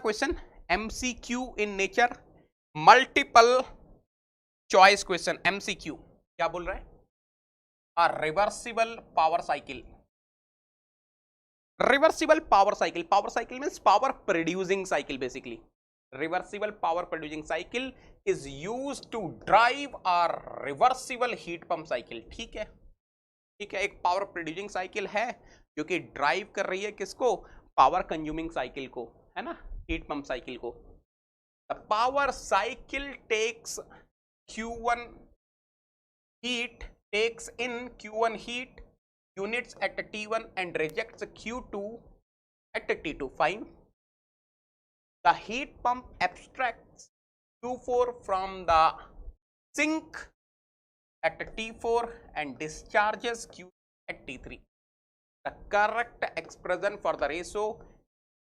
Question, MCQ in nature, multiple choice question, MCQ क्या बोल रहा है? Reversible power cycle, reversible power cycle, power cycle means power producing cycle basically. Reversible power producing cycle is used to drive a reversible heat pump cycle. ठीक है, ठीक है, एक power producing cycle है जो कि ड्राइव कर रही है किसको? पावर कंज्यूमिंग साइकिल को, है ना, हीट पंप साइकिल को। The power cycle takes Q1 heat, takes in Q1 heat units at T1 and rejects Q2 at T2. Fine. The heat pump abstracts Q4 from the sink at T4 and discharges Q at T3. The correct expression for the ratio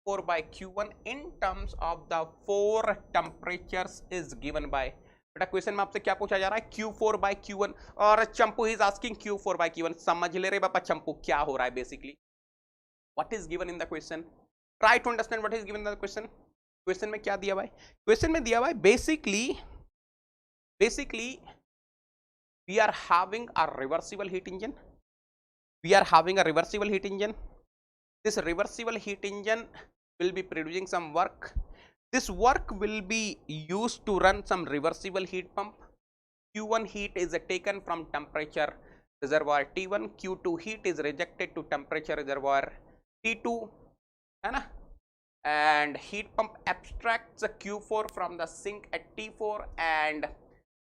4 by Q1 in terms of the 4 temperatures is given by। बेटा question में आपसे क्या पूछा जा रहा है? Q4 by Q1, और चंपू is asking Q4 by Q1। समझ ले रहे बापा चंपू क्या हो रहा है basically? What is given in the question? Try to understand what is given in the question. Question में क्या दिया भाई? क्वेश्चन में दिया भाई basically we are having a reversible heat engine, we are having a reversible heat engine. This reversible heat engine will be producing some work. This work will be used to run some reversible heat pump. Q1 heat is taken from temperature reservoir T1, Q2 heat is rejected to temperature reservoir T2, है ना, and heat pump abstracts Q4 from the sink at T4 and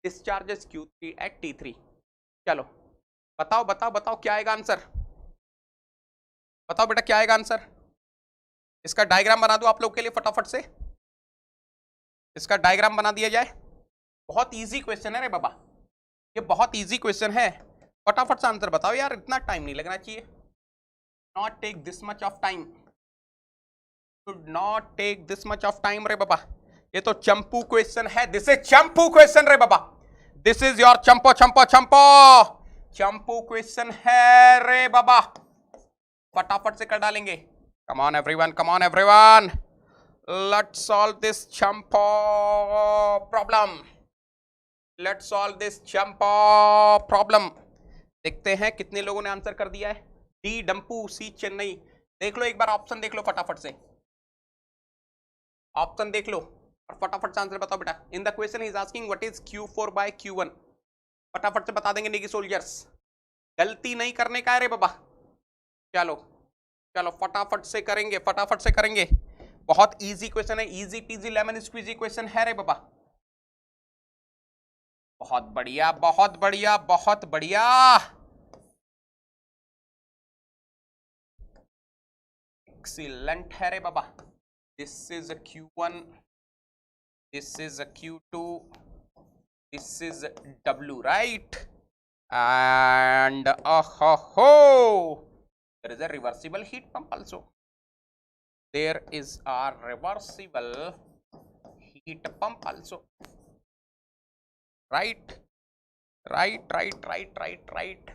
discharges Q3 at T3। चलो बताओ बताओ बताओ क्या आएगा answer? बताओ बेटा क्या आएगा आंसर? इसका डायग्राम बना दो आप लोग के लिए फटाफट से, इसका डायग्राम बना दिया जाए। बहुत इजी क्वेश्चन है रे बाबा, ये बहुत इजी क्वेश्चन है, फटाफट से आंसर बताओ यार, इतना टाइम नहीं लगना चाहिए। Not take this much of time, should not take this much of time रे बाबा। ये तो चंपू क्वेश्चन है, दिस इज चंपू क्वेश्चन रे बाबा, दिस इज योर चंपो चंपो चंपो चंपू क्वेश्चन है रे बाबा, फटाफट से कर डालेंगे। Come on everyone, come on everyone, let's solve this चंपो प्रॉब्लम, लेट्स सॉल्व दिस चंपो प्रॉब्लम। देखते हैं कितने लोगों ने आंसर कर दिया है। डी डंपू, सी चेन्नई। देख लो एक बार ऑप्शन देख लो फटाफट से, ऑप्शन देख लो और फटाफट से आंसर बताओ बेटा। इन the question is asking what is Q4 by Q1, फटाफट से बता देंगे निकी सोल्जर्स, गलती नहीं करने का है रे बाबा। चलो चलो फटाफट से करेंगे, फटाफट से करेंगे, बहुत इजी क्वेश्चन है, easy peasy lemon squeezy question है रे बाबा। बहुत बढ़िया बहुत बढ़िया बहुत बढ़िया, एक्सीलेंट है रे बाबा। This is a Q1, this is a Q2, this is W, right? And there is a reversible heat pump also, there is a reversible heat pump also, right right right right right right।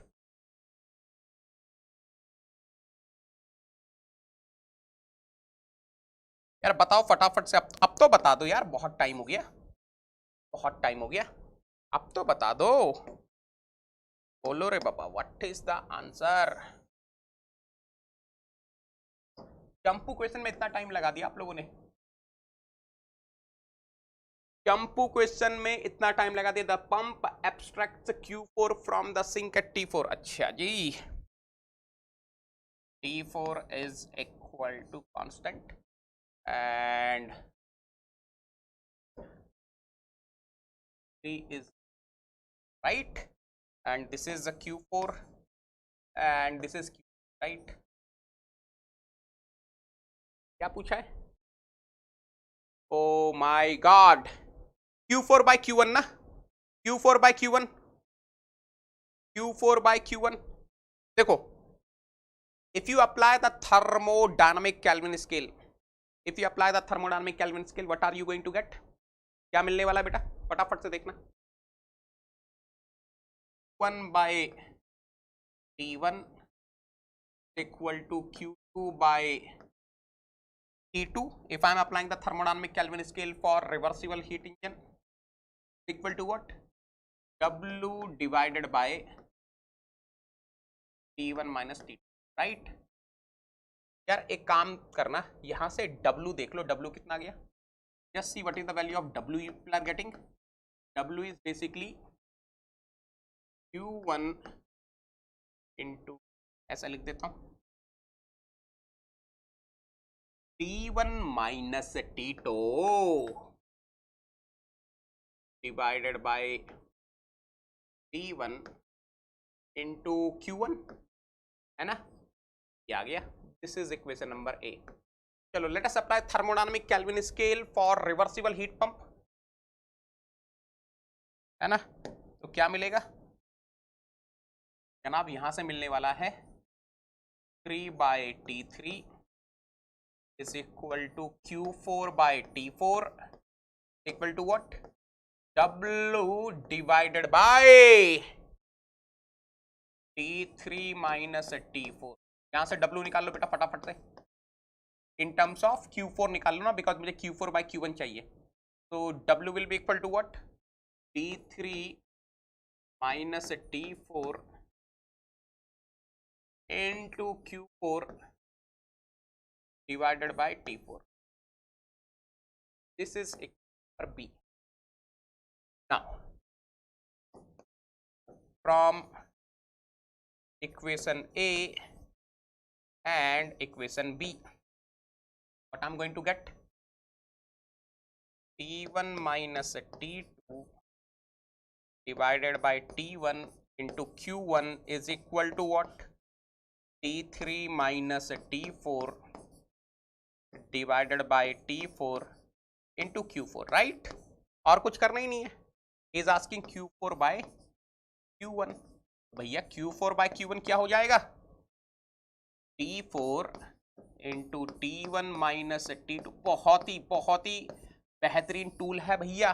यार बताओ फटाफट से, अब तो बता दो यार, बहुत टाइम हो गया, बहुत टाइम हो गया, अब तो बता दो, बोलो रे बाबा, व्हाट इज द आंसर? चंपू क्वेश्चन में इतना टाइम लगा दिया आप लोगों ने, चंपू क्वेश्चन में इतना टाइम लगा दिया। The pump abstracts Q4 from the sink at T4। अच्छा जी, T4 is equal to constant and T is right and this is the Q4 and this is Q, right? क्या पूछा है? Oh my God, Q4 by Q1 ना, Q4 by Q1, Q4 by Q1। देखो, if you apply the thermodynamic Kelvin scale, if you apply the thermodynamic Kelvin scale, what are you going to get? क्या मिलने वाला बेटा, फटाफट से देखना। 1 by T1 equal to Q2 by T2, if I am applying the thermodynamic Kelvin scale for reversible heat engine, equal to what? W divided by T1 minus T2, right? यार एक काम करना, यहां से W देख लो, W कितना गया? Just see what is the value of W you are getting. W is basically Q1 into, ऐसा लिख देता हूं, T1 minus T2 divided by T1 into Q1, है ना? ये आ गया. This is equation number A. चलो, let us apply thermodynamic Kelvin scale for reversible heat pump, है ना? तो क्या मिलेगा जनाब? यहां से मिलने वाला है 3 by T3 is equal to Q4 by T4 equal to what? W divided by T3 minus T4. यहां से W निकाल लो बेटा फटाफट से. इन टर्म्स ऑफ Q4 निकाल लो ना, बिकॉज मुझे Q4 by Q1 चाहिए. तो W will be equal to what? T3 minus T4 into Q4 divided by T4. This is equation B. Now, from equation A and equation B, what I'm going to get? T1 minus T2 divided by T1 into Q1 is equal to what? T3 minus T4 divided by T4 into Q4, right? और कुछ करना ही नहीं है. Is asking Q4 by Q1. भैया Q4 by Q1 क्या हो जाएगा? T4 into T1 minus T2. बहुत ही बेहतरीन टूल है भैया,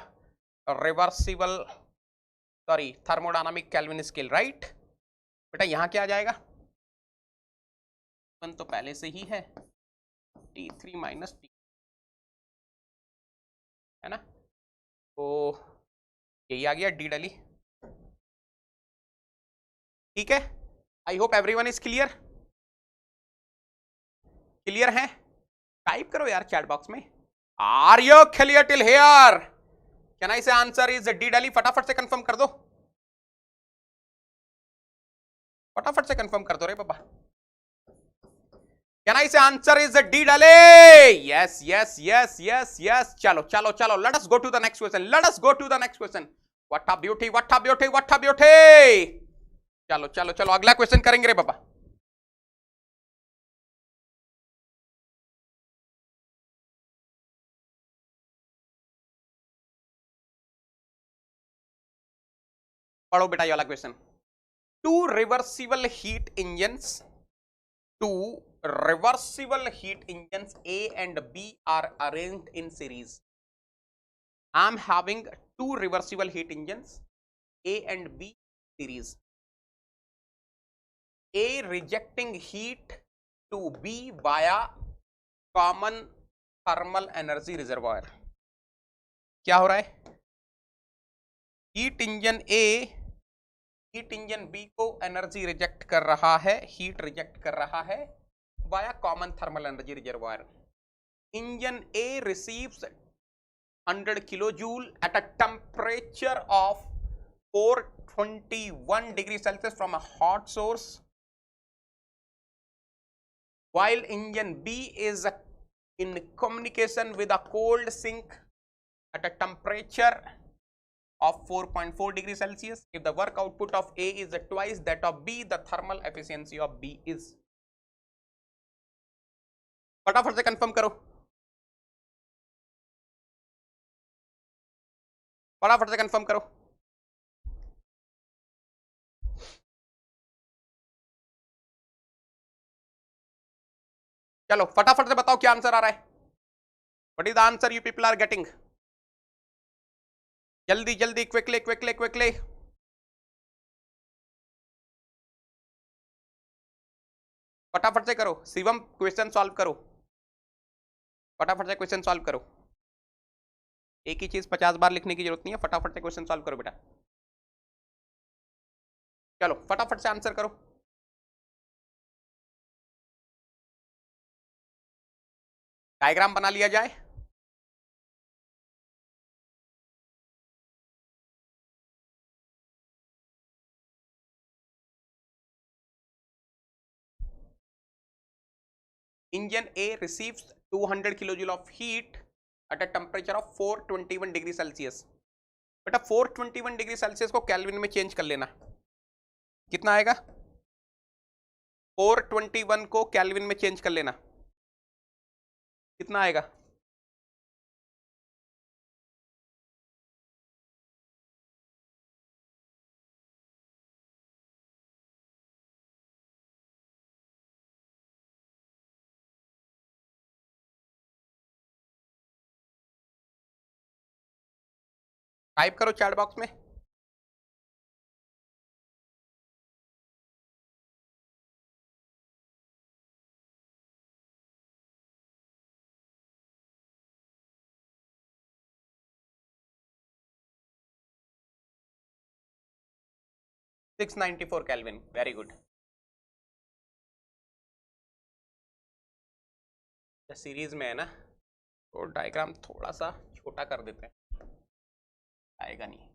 reversible thermodynamic kelvin scale, right? बेटा यहां क्या आ जाएगा? तो पहले से ही है T3 माइनस T, है ना? तो यही आ गया डी डली. ठीक है, I hope everyone is clear. Clear है? टाइप करो यार चैट बॉक्स में, are you clear till here? Can I say answer is D डली? फटाफट से कंफर्म कर दो, फटाफट से कंफर्म कर दो रे बाबा. Can I say answer is D Dale? Yes, yes, yes, yes, yes. चलो चलो चलो, let us go to the next question. Let us go to the next question. What a beauty, what a beauty, what a beauty. चलो चलो चलो, अगला question करेंगे रे बाबा. पढ़ो बेटा ये वाला question. Two reversible heat engines A and B are arranged in series. I am having two reversible heat engines A and B series. A rejecting heat to B via common thermal energy reservoir. क्या हो रहा है? Heat engine A heat engine B को energy reject कर रहा है, heat reject कर रहा है via common thermal energy reservoir. Engine A receives 100 kilojoule at a temperature of 421 degrees Celsius from a hot source, while engine B is in communication with a cold sink at a temperature of 4.4 degrees Celsius. If the work output of A is twice that of B, the thermal efficiency of B is. फटाफट से confirm करो, फटाफट से confirm करो. चलो फटाफट से बताओ क्या आंसर आ रहा है. What is the answer you people are getting? जल्दी जल्दी, क्विकली क्विकली क्विकली. फटाफट से करो. शिवम क्वेश्चन सॉल्व करो. फटाफट से क्वेश्चन सॉल्व करो, एक ही चीज 50 बार लिखने की जरूरत नहीं है, फटाफट से क्वेश्चन सॉल्व करो बेटा। चलो फटाफट से आंसर करो। डायग्राम बना लिया जाए। Engine A receives 200 kilojoule of heat at a temperature of 421 degree Celsius. बेटा 421 डिग्री सेल्सियस को केल्विन में चेंज कर लेना, कितना आएगा? 421 को केल्विन में चेंज कर लेना, कितना आएगा? टाइप करो चैट बॉक्स में। Six 94 kelvin, very good. Series में है ना, तो डायग्राम थोड़ा सा छोटा कर देते हैं, आएगा नहीं।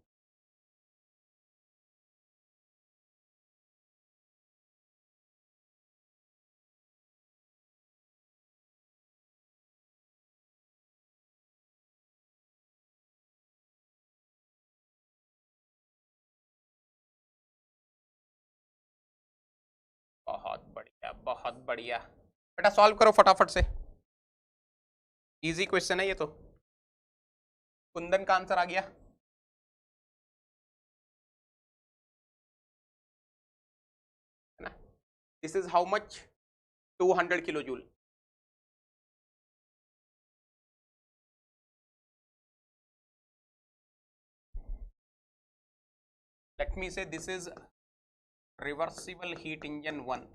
बहुत बढ़िया, बहुत बढ़िया बेटा, सॉल्व करो फटाफट से, इजी क्वेश्चन है ये तो। कुंदन का आंसर आ गया। है ना, this is how much? 200 kilojoule. Let me say this is reversible heat engine 1।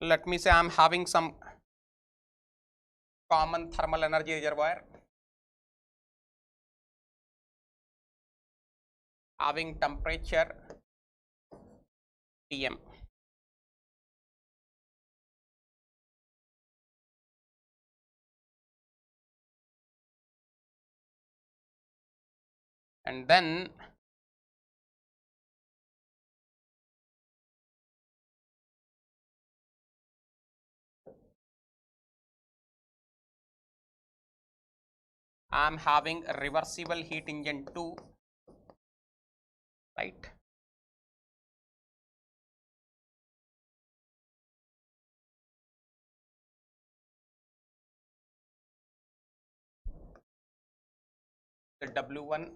let me say I'm having some common thermal energy reservoir having temperature Tm, and then I'm having a reversible heat engine 2, right? The W1,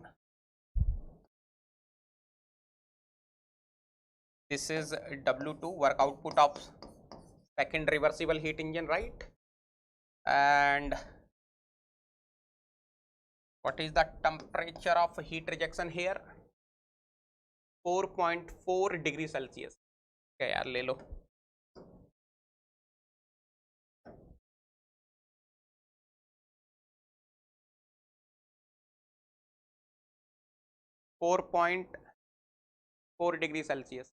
this is W2, work output of second reversible heat engine, right? And what is the temperature of heat rejection here? 4.4 degree Celsius. क्या यार, ले लो। 4.4 degree Celsius.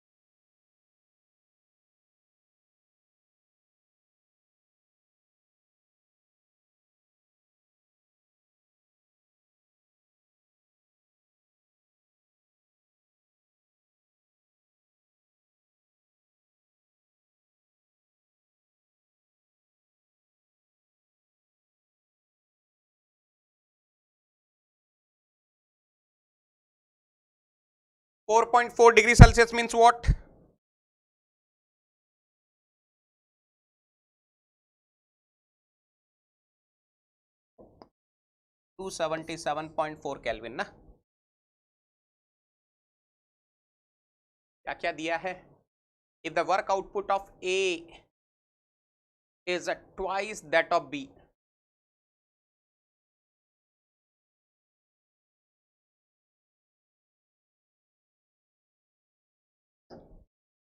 Four 4.4 degree Celsius means what? To 277.4 kelvin ना। क्या क्या दिया है? If the work output of A is twice that of B,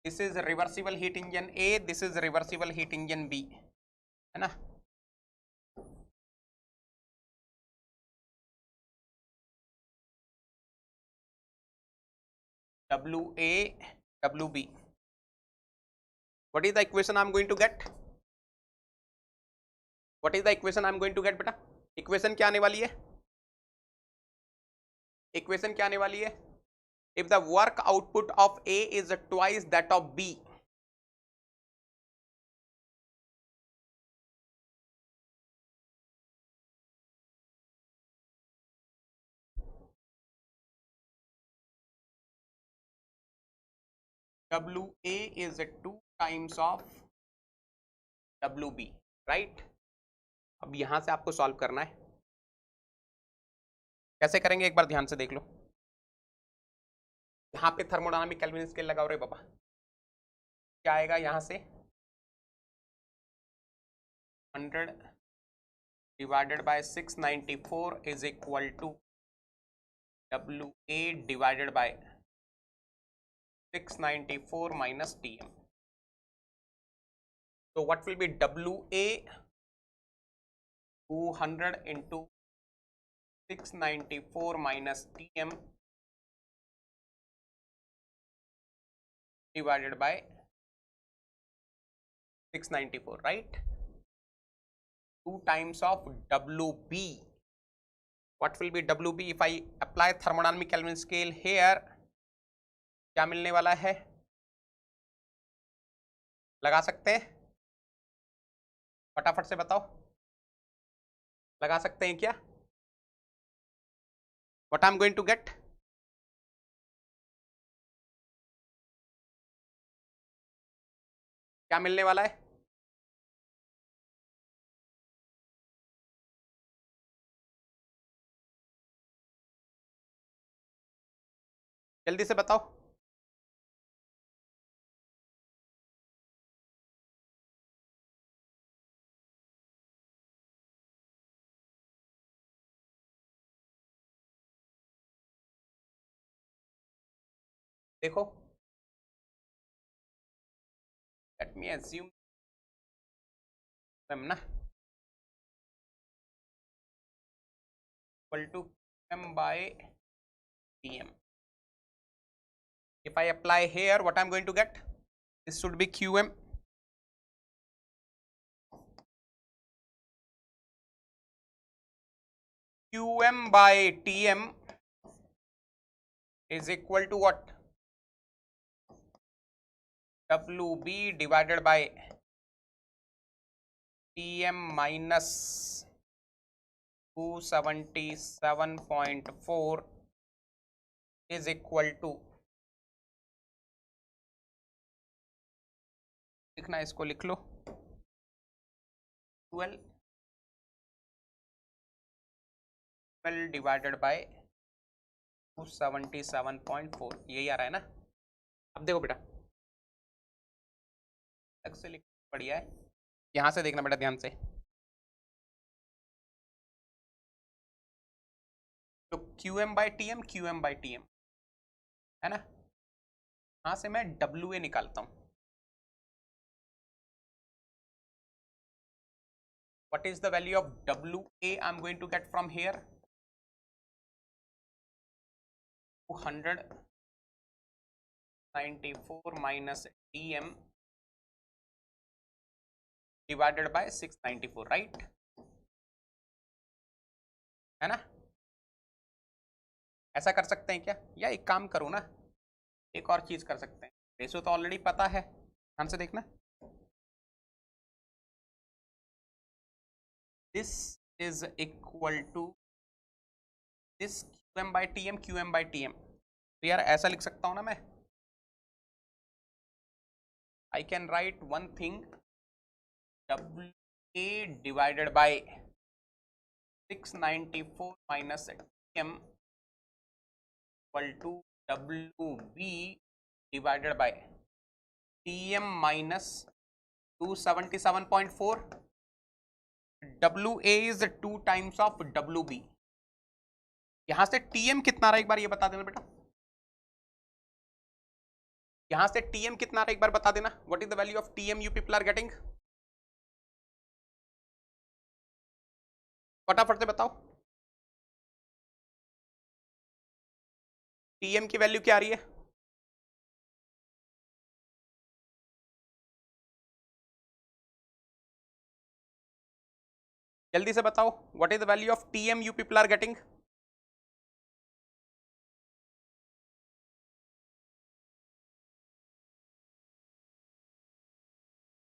this is reversible heat engine A, this is reversible heat engine B, है ना। WA WB, what is the equation I am going to get? What is the equation I am going to get बेटा? Equation क्या आने वाली है? Equation क्या आने वाली है? If the work output of A is twice that of B, WA is 2 times of WB, right. अब यहां से आपको सॉल्व करना है। कैसे करेंगे एक बार ध्यान से देख लो। यहाँ पे थर्मोडायनामिक केल्विन स्केल लगाओ रे बाबा। क्या आएगा यहाँ से? 100 divided by 694 is equal to WA divided by 694 minus TM। तो what will be WA 200 into 694 minus TM divided by 694, right? 2 times of WB. What will be WB if I apply thermodynamic Kelvin scale here? क्या मिलने वाला है? लगा सकते हैं? फटाफट से बताओ, लगा सकते हैं क्या? What I'm going to get? क्या मिलने वाला है? जल्दी से बताओ। देखो, लेट मी assume ना equal to m by TM. If I apply here, what I'm going to get? This should be QM. QM by TM is equal to what? WB divided by TM minus 277.4 is equal to, लिखना है इसको, लिख लो 12 divided bye 277.4, यही आ रहा है ना। अब देखो बेटा, अलग से लिख, बढ़िया है। यहां से देखना बेटा ध्यान से। तो QM बाई TM है ना, यहां से मैं WA निकालता हूं। What is the value of WA I'm going to get from here? 294 minus TM divided by 694, right? है ना। ऐसा कर सकते हैं क्या? या एक काम करो ना, एक और चीज कर सकते हैं। रेशो तो ऑलरेडी पता है, ध्यान से देखना। This is equal to this QM by TM। तो यार ऐसा लिख सकता हूं ना मैं, I can write one thing, WA divided by 694 minus TM equal to WB divided by TM minus 277.4। WA is 2 times of WB। यहां से TM कितना रहा एक बार ये बता देना बेटा। यहां से टीएम कितना आ रहा है एक बार बता देना, what is the value of TM you people are getting, फटाफट से बताओ। टीएम की वैल्यू क्या आ रही है? जल्दी से बताओ, what is the value of TM you people are getting?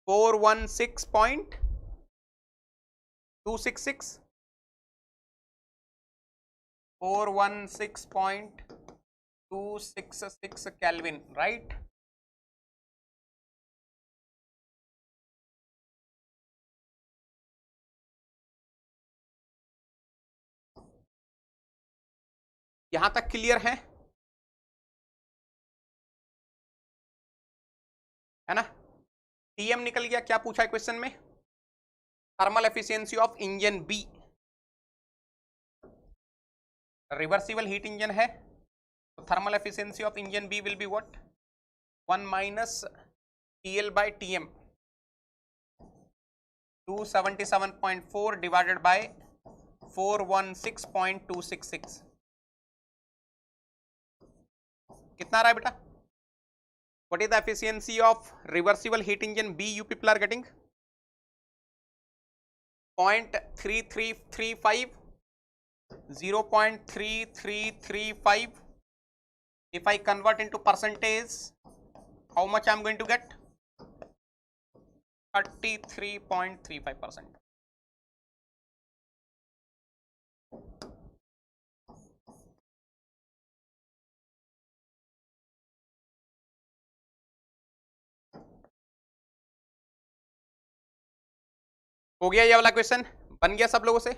Four 416.266 416.266 kelvin, right? यहां तक क्लियर है ना? टीएम निकल गया, क्या पूछा है क्वेश्चन में? Thermal efficiency of engine B, reversible heat engine है तो thermal efficiency of engine B will be what, 1 minus TL by TM, 277.4 divided by 416.266, कितना आ रहा है बेटा? What is the efficiency of reversible heat engine B you people are getting? 0.3335, 0.3335. If I convert into percentage, how much I am going to get? 33.35%. हो गया ये वाला question, बन गया सब लोगों से?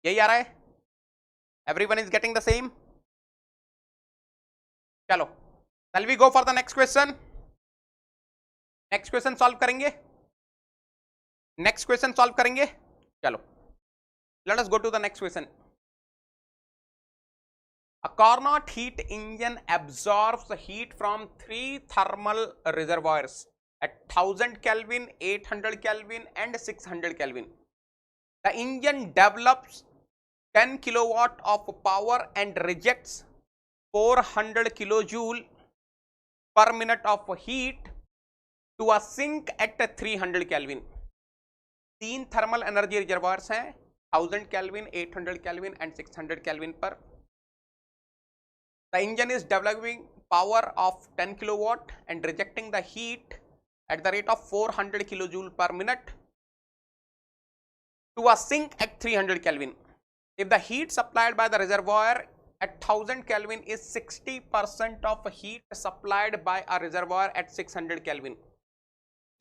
यही आ रहा है? Everyone is getting the same? चलो, shall we go for the next question? Next question solve करेंगे, नेक्स्ट क्वेश्चन सॉल्व करेंगे। चलो, let us go to the next question. A Carnot heat engine absorbs heat from 3 thermal reservoirs at 1000 Kelvin, 800 Kelvin and 600 Kelvin. The engine develops 10 kilowatt of power and rejects 400 kilojoule per minute of heat to a sink at 300 Kelvin. 3 thermal energy reservoirs हैं, 1000 Kelvin, 800 Kelvin and 600 Kelvin पर। The engine is developing power of 10 kilowatt and rejecting the heat at the rate of 400 kilojoule per minute to a sink at 300 Kelvin. If the heat supplied by the reservoir at 1000 Kelvin is 60% of heat supplied by a reservoir at 600 Kelvin.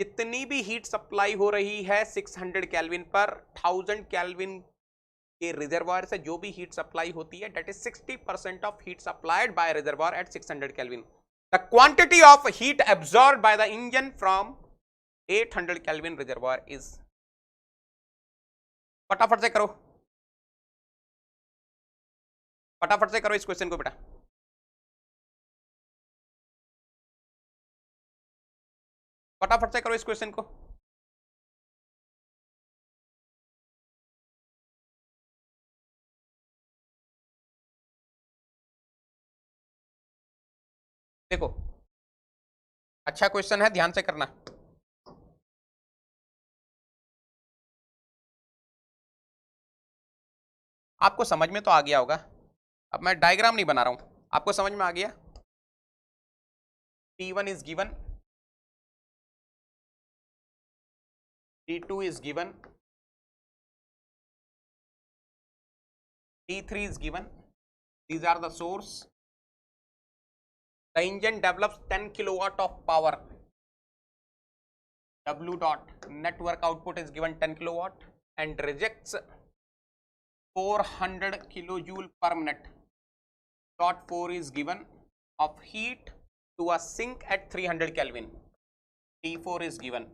जितनी भी heat supply हो रही है 600 kelvin पर, 1000 kelvin के reservoir से जो भी हीट सप्लाई होती है, that is 60% of heat supplied by reservoir at 600 Kelvin. The quantity of heat absorbed by the engine from 800 Kelvin reservoir is, फटाफट से करो, फटाफट से करो इस क्वेश्चन को बेटा। फटाफट से करो इस क्वेश्चन को। देखो, अच्छा क्वेश्चन है, ध्यान से करना। आपको समझ में तो आ गया होगा, अब मैं डायग्राम नहीं बना रहा हूं, आपको समझ में आ गया। T1 is given, T2 is given, T3 is given. These are the source. The engine develops 10 kilowatt of power. W dot net work output is given 10 kilowatt and rejects 400 kilojoule per minute. Dot 4 is given of heat to a sink at 300 Kelvin. T4 is given.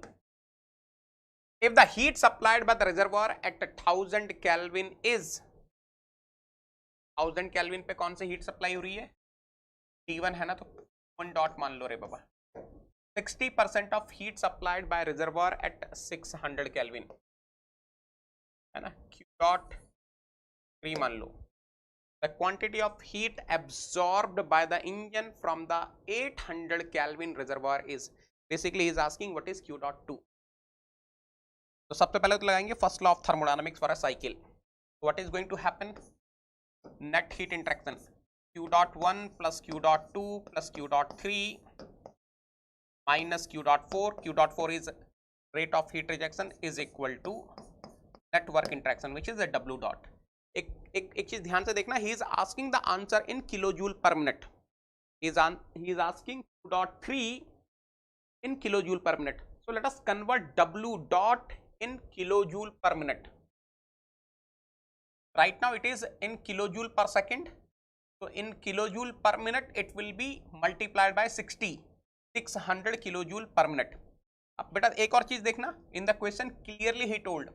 if the heat supplied by the reservoir at 1000 Kelvin is 1000 Kelvin पे कौन सी heat supply हो रही है, T1 है ना, तो 1 dot मान लो रे बाबा. 60% of heat supplied by reservoir at 600 Kelvin है ना, Q dot 3 मान लो. The quantity of heat absorbed by the engine from the 800 Kelvin reservoir is, basically he is asking what is Q dot 2. तो सबसे पहले तो लगाएंगे first law of thermodynamics for a cycle. What is going to happen, net heat interaction Q dot 1 plus Q dot 2 plus Q dot 3 minus Q dot 4. Q dot 4 is rate of heat rejection is equal to net work interaction which is a W dot. एक चीज ध्यान से देखना, he is asking the answer in kilojoule per minute. He is asking Q dot 3 in kilojoule per minute. So let us convert W dot in kilojoule per minute. Right now it is in kilojoule per second. So in kilojoule per minute it will be multiplied by 60, 600 kilojoule per minute. अब बेटा एक और चीज देखना, in the question clearly he told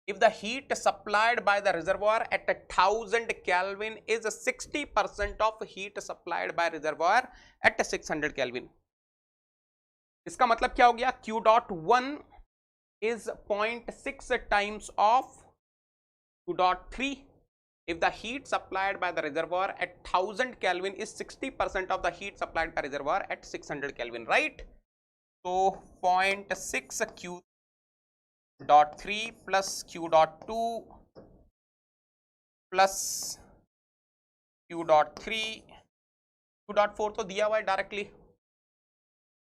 if the heat supplied by the reservoir at 1000 Kelvin is 60% of heat supplied by reservoir at 600 Kelvin. इसका मतलब क्या हो गया, Q dot 1 is 0.6 times of Q dot 3. If the heat supplied by the reservoir at 1000 Kelvin is 60% of the heat supplied by reservoir at 600 Kelvin, right? So 0.6 Q dot 3 plus Q dot 2 plus Q dot 3, Q dot 4 तो दिया हुआ है directly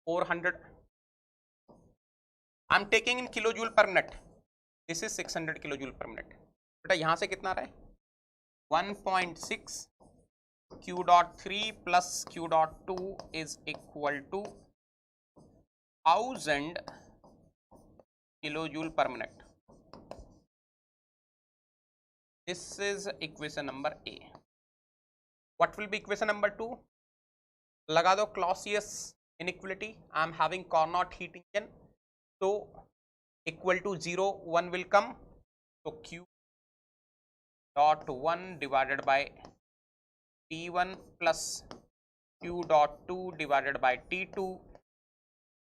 400. I am taking in kilojoule per minute, this is 600 kilojoule per minute. बेटा यहाँ से कितना रहा है, 1.6 Q dot 3 plus Q dot 2 is equal to 1000 kilojoule per minute. This is equation number A. What will be equation number 2? लगा दो Clausius inequality. I am having Carnot heat engine, so equal to 0, 1 will come. So Q dot 1 divided by T1 plus Q dot 2 divided by T2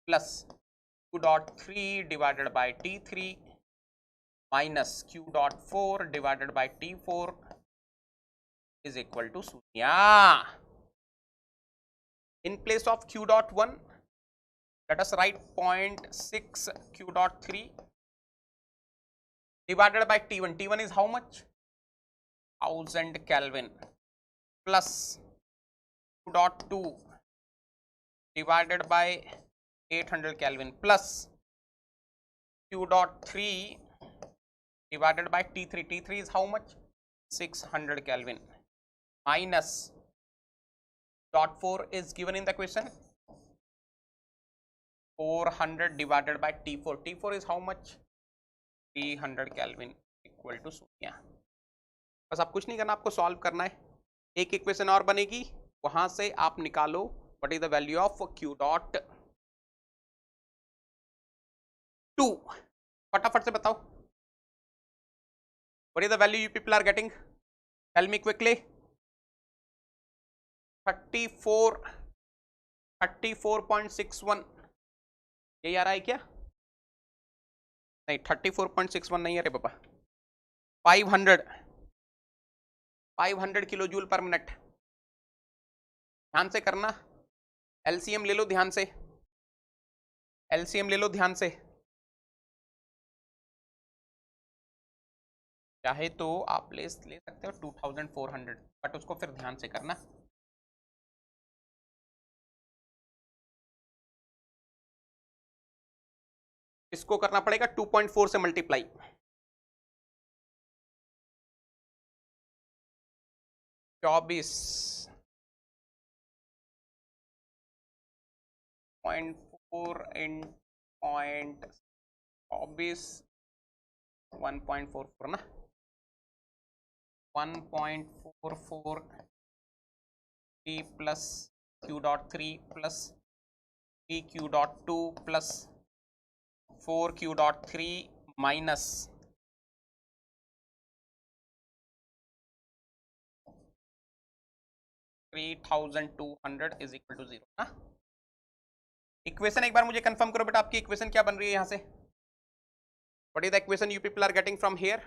plus Q dot 3 divided by T3 minus Q dot 4 divided by T4 is equal to 0. In place of Q dot 1, let us write 0.6 Q dot 3 divided by T1. T1 is how much? 1000 Kelvin plus Q dot 2 divided by 800 Kelvin plus Q dot 3 divided by T3. T3 is how much? 600 Kelvin minus dot 4 is given in the question, 400 divided by T4. T4 is how much? 300 Kelvin equal to 0. बस आप कुछ नहीं करना, आपको solve करना है. एक equation और बनेगी, वहां से आप निकालो what is the value of Q dot 2. फटाफट से बताओ what is the value you people are getting, tell me quickly. 34.61 यही आ रहा है क्या? नहीं 34.61 नहीं है रे पापा, 500 किलो जूल पर मिनट. ध्यान से करना, एलसीएम ले लो ध्यान से, एलसीएम ले लो ध्यान से. चाहे तो आप ले सकते हो 2400, बट उसको फिर ध्यान से करना. इसको करना पड़ेगा 2.4 से मल्टीप्लाई. चौबीस 0.4 इन 1.44 ना, 1.44 T plus Q dot 3 plus Q dot 2 plus 4 Q dot 3 minus 3200 is equal to 0 ना। इक्वेशन एक बार मुझे कंफर्म करो बेटा, आपकी इक्वेशन क्या बन रही है यहां से? What is the equation you people are getting from here?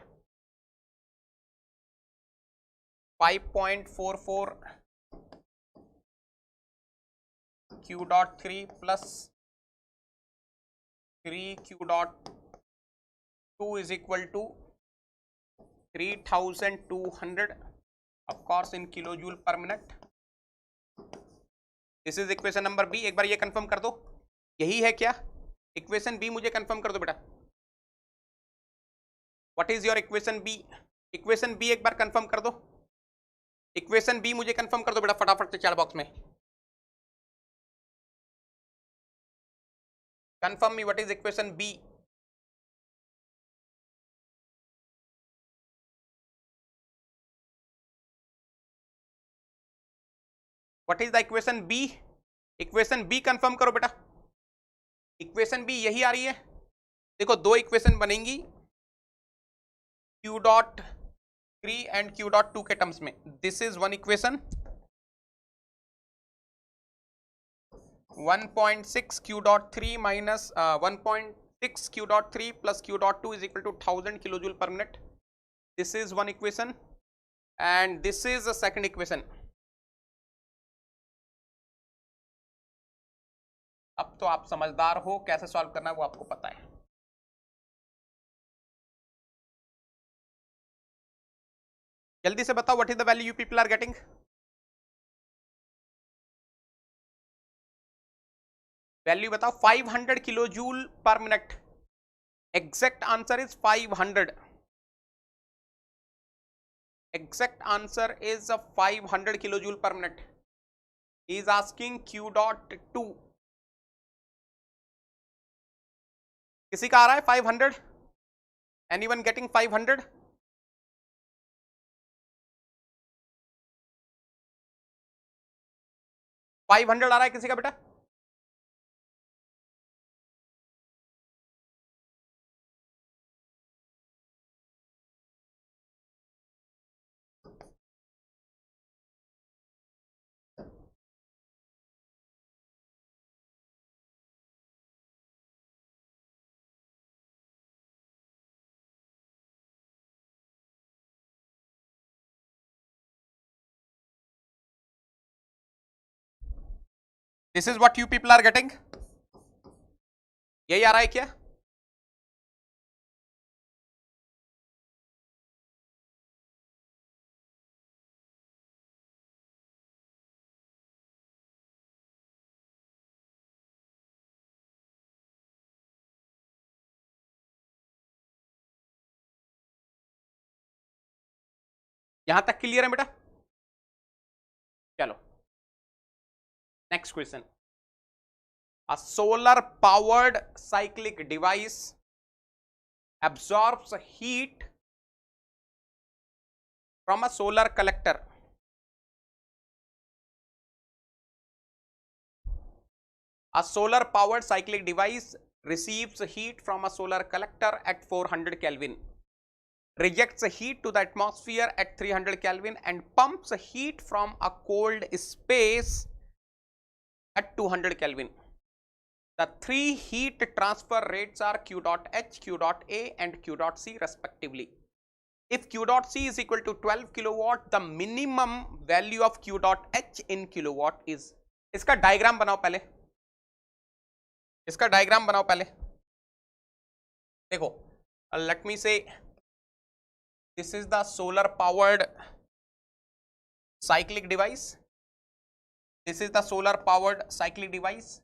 5.44 q dot 3 plus 3 q dot 2 is equal to 3200 of course in kilojoule per minute. This is equation number B. एक बार ये कंफर्म कर दो, यही है क्या? इक्वेशन बी मुझे confirm कर दो बेटा। What is your equation B? Equation B एक बार कंफर्म कर दो। इक्वेशन बी मुझे कंफर्म कर दो बेटा फटाफट से चैट बॉक्स में। Confirm me what is equation B. What is the equation B? Equation B confirm करो बेटा। इक्वेशन बी यही आ रही है। देखो दो इक्वेशन बनेंगी q dot 3 and q dot 2 के टर्म्स में। This is one equation 1.6 q dot 3 minus 1.6 q dot 3 plus q dot 2 is equal to 1000 kilojoule per minute. This is one equation and this is the second equation. अब तो आप समझदार हो, कैसे solve करना है वो आपको पता है। जल्दी से बताओ what is the value you people are getting? Value बताओ। 500 kilo joule per minute. Exact answer is 500। Exact answer is 500 kilo joule per minute. Is asking q dot 2। किसी का आ रहा है 500? Anyone getting 500? $500 आ रहा है किसी का बेटा? This is what you people are getting. यही आ रहा है क्या? यहां तक क्लियर है बेटा? चलो next question. A solar powered cyclic device absorbs heat from a solar collector. A solar powered cyclic device receives heat from a solar collector at 400 Kelvin, rejects heat to the atmosphere at 300 Kelvin and pumps heat from a cold space at 200 Kelvin. The three heat transfer rates are Q dot H, Q dot A and Q dot C respectively. If Q dot C is equal to 12 kilowatt, the minimum value of Q dot H in kilowatt is. इसका diagram बनाओ पहले। इसका diagram बनाओ पहले। देखो, let me say this is the solar powered cyclic device. This is the solar powered cyclic device.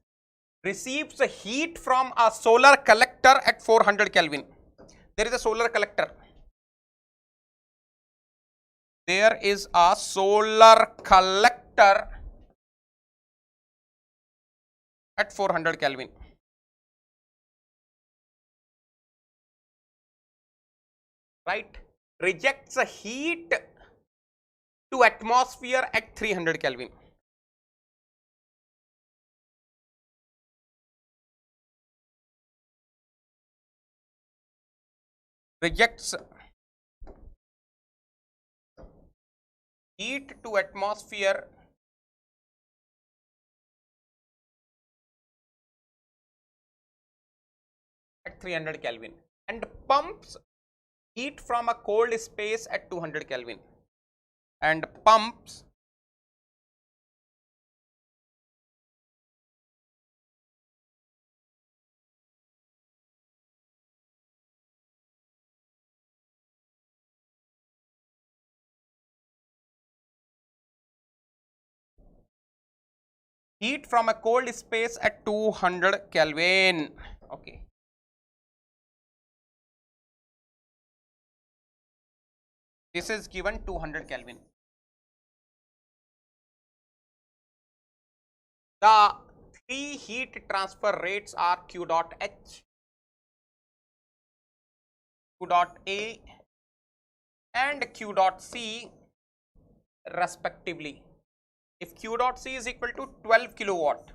Receives heat from a solar collector at 400 Kelvin. There is a solar collector. There is a solar collector at 400 Kelvin. Right? Rejects heat to atmosphere at 300 Kelvin. rejects heat to atmosphere at 300 Kelvin and pumps heat from a cold space at 200 Kelvin and pumps heat from a cold space at 200 Kelvin. Okay. This is given 200 Kelvin. The three heat transfer rates are Q dot H, Q dot A and Q dot C respectively. If Q dot C is equal to 12 kilowatt,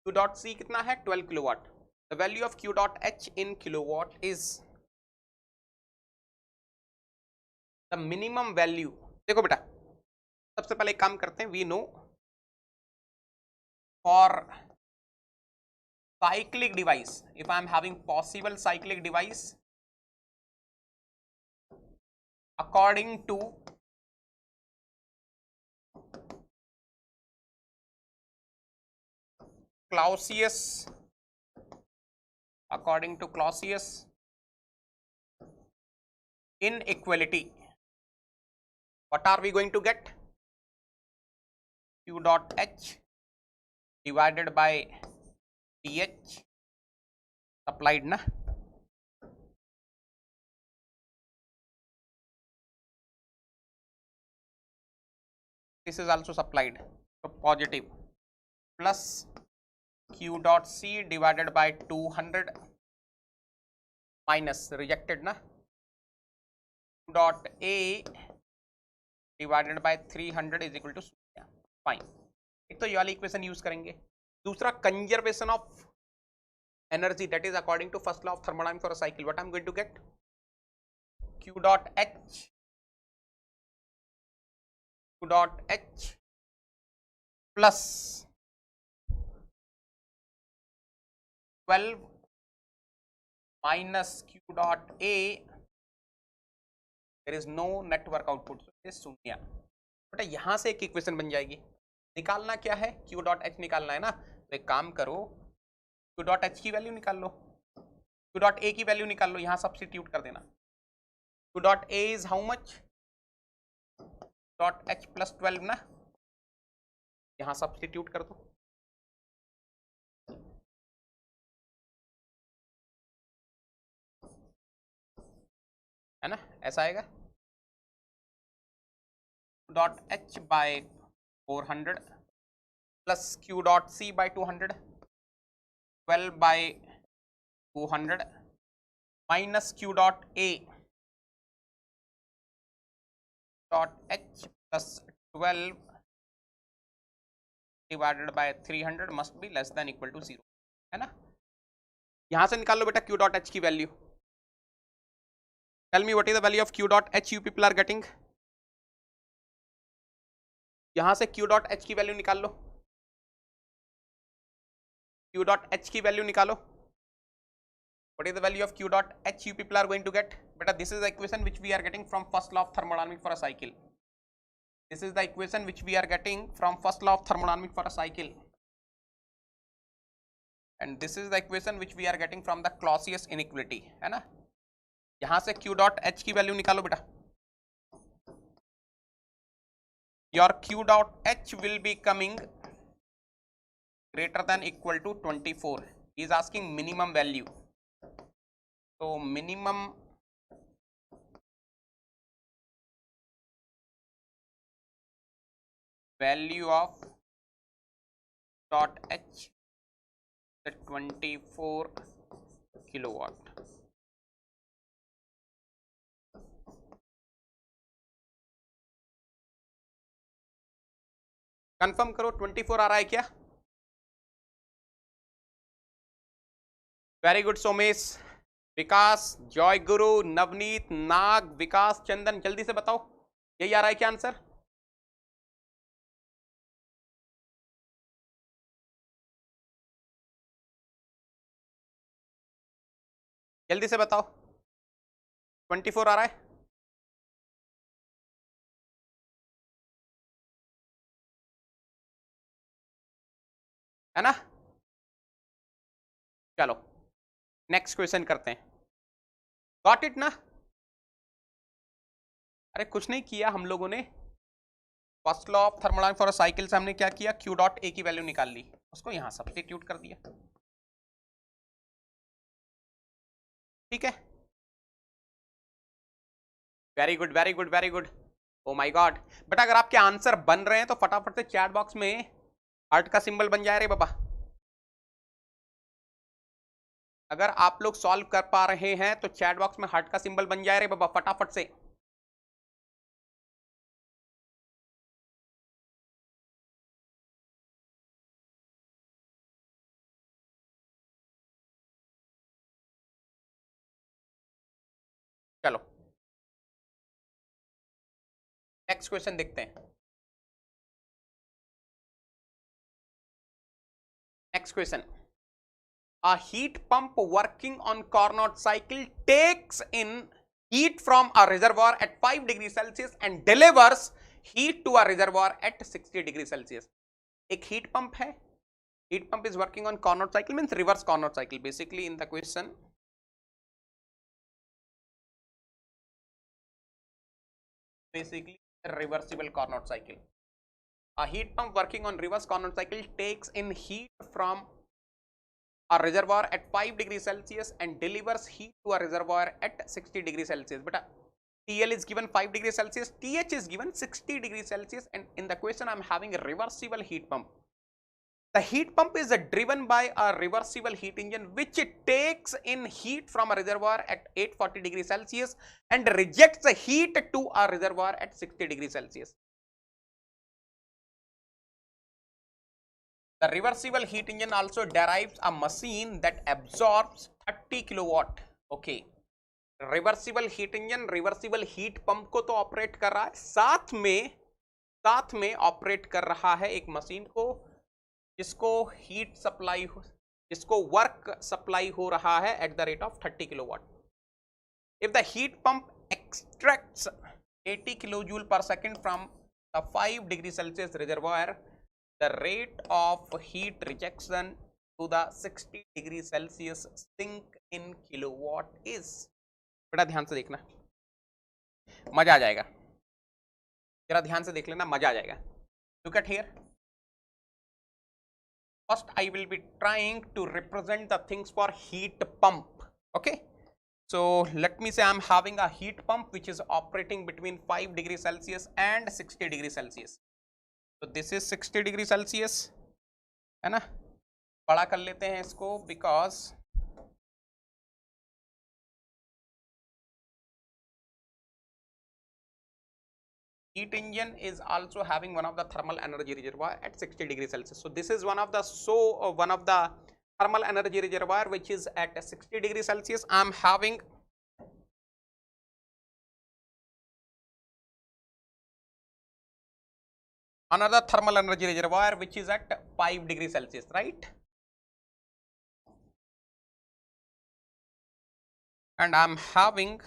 Q dot C कितना है 12 kilowatt. The value of Q dot H in kilowatt is the minimum value. देखो बेटा, सबसे पहले एक काम करते हैं. We know for cyclic device, if I am having possible cyclic device according to Clausius, inequality, what are we going to get? Q dot H divided by TH supplied na. This is also supplied, so positive, plus Q dot C divided by 200 minus rejected na, Q dot A divided by 300 is equal to 0. Fine. एक तो ये वाली equation use करेंगे. दूसरा conservation of energy, that is according to first law of thermodynamics for a cycle. What I am going to get? Q dot H plus 12 minus Q dot A. There is no network output, so it is शून्य. बेटा यहां से एक equation बन जाएगी. निकालना क्या है? Q डॉट H निकालना है ना. तो एक काम करो, Q डॉट H की वैल्यू निकाल लो, Q डॉट A की वैल्यू निकाल लो, यहां सब्स्टिट्यूट कर देना. Q dot A is how much? Dot H plus 12 ना, यहां सब्स्टिट्यूट कर दो. है ना, ऐसा आएगा. Dot H by 400 plus Q dot C by 200, 12 by 200 minus Q dot A dot H plus 12 divided by 300 must be less than equal to 0. है ना. यहां से निकाल लो बेटा Q डॉट H की वैल्यू. Tell me what is the value of Q dot H you people are getting. यहां से Q डॉट H की वैल्यू निकाल लो, Q डॉट H की वैल्यू निकालो. What is the value of Q dot H you people are going to get? Beta, this is the equation which we are getting from first law of thermodynamics for a cycle. This is the equation which we are getting from first law of thermodynamics for a cycle. And this is the equation which we are getting from the Clausius inequality. है ना. यहाँ से Q dot H की value निकालो बेटा. Your Q dot H will be coming greater than equal to 24. He is asking minimum value. So minimum value of dot H is 24 kilowatt. Confirm करो 24 आ रहा है क्या? Very good Somesh. विकास, जॉय गुरु, नवनीत, नाग, विकास, चंदन, जल्दी से बताओ यही आ रहा है क्या आंसर? जल्दी से बताओ। 24 आ रहा है? है ना? चलो नेक्स्ट क्वेश्चन करते हैं। गॉट इट ना? अरे कुछ नहीं किया हम लोगों ने। First law of thermodynamics for a cycle से हमने क्या किया, क्यू डॉट ए की वैल्यू निकाल ली, उसको यहां सब्स्टिट्यूट कर दिया। ठीक है, very good very good very good. Oh my God. But अगर आपके आंसर बन रहे हैं तो फटाफट से चैट बॉक्स में हार्ट का सिंबल बन जाए रे बाबा। अगर आप लोग सॉल्व कर पा रहे हैं तो चैट बॉक्स में हार्ट का सिंबल बन जाए रे बाबा फटाफट से। चलो नेक्स्ट क्वेश्चन देखते हैं। Next question, a heat pump working on Carnot cycle takes in heat from a reservoir at 5 degrees Celsius and delivers heat to a reservoir at 60 degrees Celsius. एक heat pump है, heat pump is working on Carnot cycle means reverse Carnot cycle. Basically in the question basically reversible Carnot cycle. A heat pump working on reverse Carnot cycle takes in heat from a reservoir at 5 degrees Celsius and delivers heat to a reservoir at 60 degrees Celsius. But TL is given 5 degrees Celsius, TH is given 60 degrees Celsius, and in the question I'm having a reversible heat pump. The heat pump is driven by a reversible heat engine which takes in heat from a reservoir at 840 degrees Celsius and rejects the heat to a reservoir at 60 degrees Celsius. The reversible heat engine also derives a machine that absorbs 30 kilowatt. Okay. Reversible heat engine reversible heat pump को तो operate कर रहा है, साथ में operate कर रहा है एक मशीन को जिसको हीट सप्लाई हो, जिसको वर्क सप्लाई हो रहा है at the rate of 30 kilowatt. If the heat pump extracts 80 kilojoule per second from the 5 degree Celsius reservoir, the rate of heat rejection to the 60 degree Celsius sink in kilowatt is. बेटा ध्यान से देखना, मजा आ जाएगा, जरा ध्यान से देख लेना, मजा आ जाएगा. Look at here. First I will be trying to represent the things for heat pump. Okay, so let me say I am having a heat pump which is operating between 5 degrees Celsius and 60 degrees Celsius. तो this is 60 degree Celsius है ना, बड़ा कर लेते हैं इसको because heat engine is also having one of the thermal energy reservoir at 60 degree Celsius. So this is one of the thermal energy reservoir which is at 60 degree Celsius. I am having another thermal energy reservoir which is at 5 degree Celsius, right? And I am having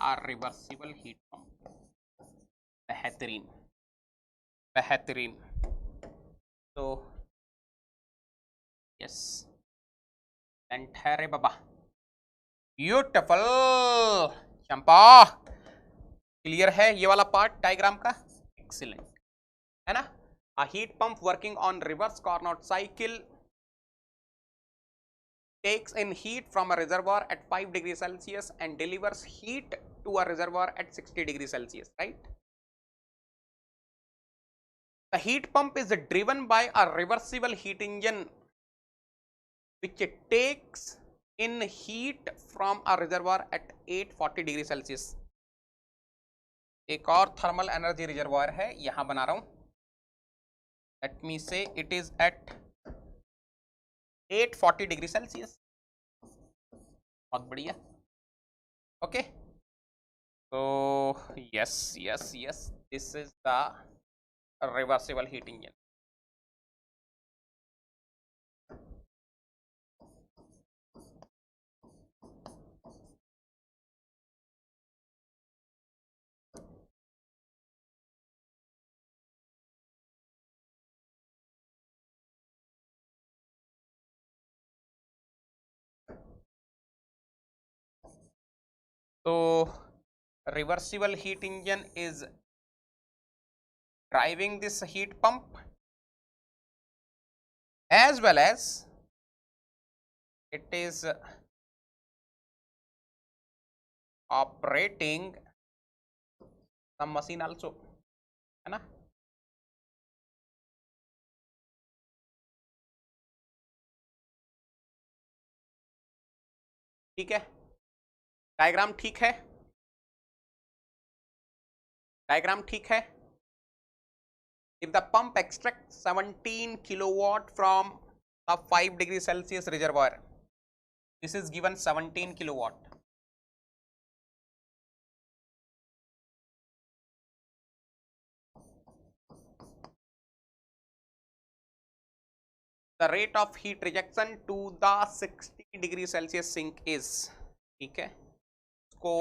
a reversible heat pump. बेहतरीन बेहतरीन. तो yes ठहरे बाबा, beautiful चंपा. Clear है ये वाला part diagram का? Excellent है ना. A heat pump working on reverse Carnot cycle takes in heat from a reservoir at 5 degrees Celsius and delivers heat to a reservoir at 60 degrees Celsius, right? The heat pump is driven by a reversible heat engine which takes in heat from a reservoir at 840 degree Celsius. एक और thermal energy reservoir है, यहां बना रहा हूं. let me say it is at 840 degree Celsius. बहुत बढ़िया। Okay, तो yes yes yes, this is the reversible heat engine. तो reversible heat engine is driving this heat pump as well as it is operating some machine also, है ना। ठीक है, diagram ठीक है, डायग्राम ठीक है। If the pump extracts 17 kilowatt from a 5 degree Celsius reservoir, this is given 17 kilowatt. The rate of heat rejection to the 60 degree Celsius sink is, ठीक है, इसको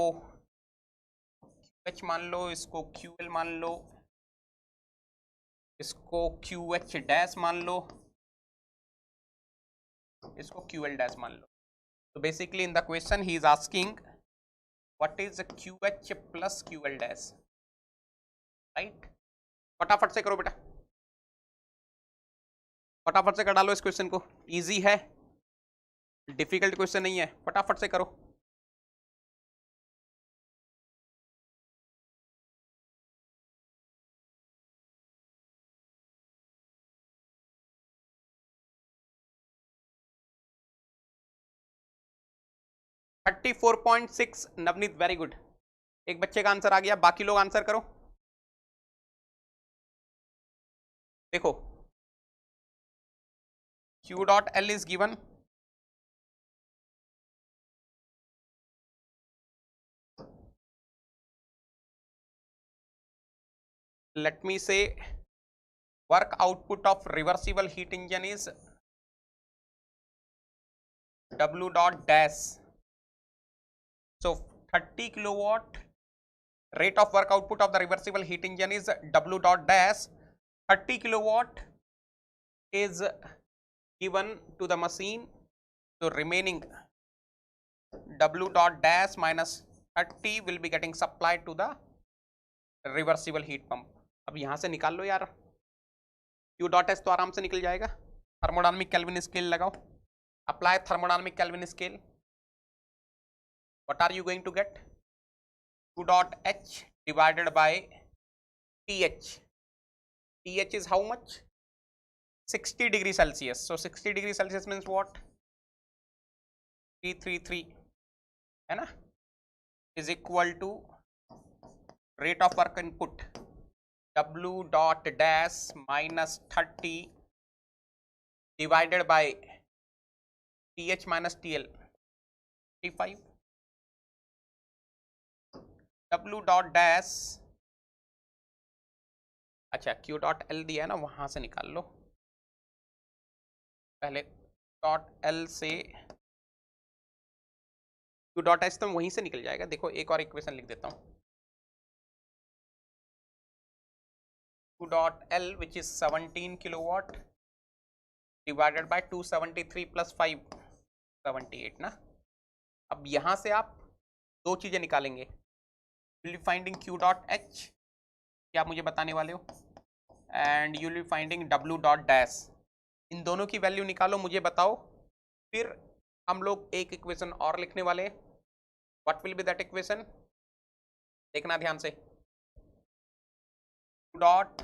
QH मान लो, इसको QL मान लो, इसको QH डैश मान लो, इसको QL डैश मान लो। So basically in the question he is asking what is QH plus QL dash, right. फटाफट से करो बेटा, फटाफट से कर डालो इस क्वेश्चन को, इजी है, डिफिकल्ट क्वेश्चन नहीं है, फटाफट से करो। थर्टी 4.6, नवनीत वेरी गुड, एक बच्चे का आंसर आ गया, बाकी लोग आंसर करो। देखो Q dot L is given, let me say work output of reversible heat engine is W dot dash, so 30 kilowatt rate of work output of the reversible heat engine is W dot dash, 30 kilowatt is given to the machine, so remaining W dot dash minus 30 will be getting supplied to the reversible heat pump। अब यहां से निकाल लो यार, Q dot S तो आराम से निकल जाएगा। थर्मोडायनामिक केल्विन स्केल लगाओ, apply thermodynamic kelvin scale, what are you going to get? Q dot H divided by TH, TH is how much? 60 degree Celsius, so 60 degree Celsius means what? 333, है ना, is equal to rate of work input W dot dash minus 30 divided by TH minus TL, 35, W dot dash, अच्छा Q dot L दिया है ना, वहां से निकाल लो पहले, डॉट L से Q dot H तो वहीं से निकल जाएगा। देखो एक और इक्वेशन लिख देता हूँ, Q dot L which is 17 kilowatt divided by 273 plus 5, 78 ना। अब यहां से आप दो चीजें निकालेंगे, you'll be finding Q dot H, क्या आप मुझे बताने वाले हो, and you'll be finding W dot dash, इन दोनों की वैल्यू निकालो, मुझे बताओ, फिर हम लोग एक इक्वेशन और लिखने वाले हैं। What will be that equation, देखना ध्यान से, dot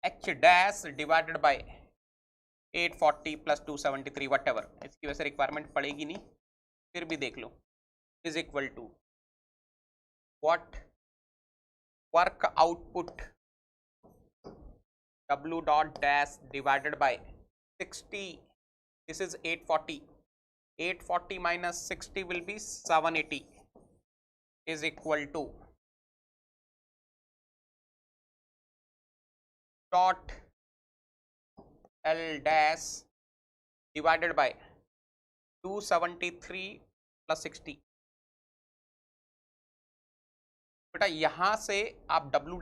H dash divided by 840 plus 273 whatever, इसकी वैसे रिक्वायरमेंट पड़ेगी नहीं, फिर भी देख लो, is equal to what, work output W dot dash divided by 60. This is 840. 840 minus 60 will be 780 is equal to dot L dash divided by 273 plus 60. बेटा यहां से आप W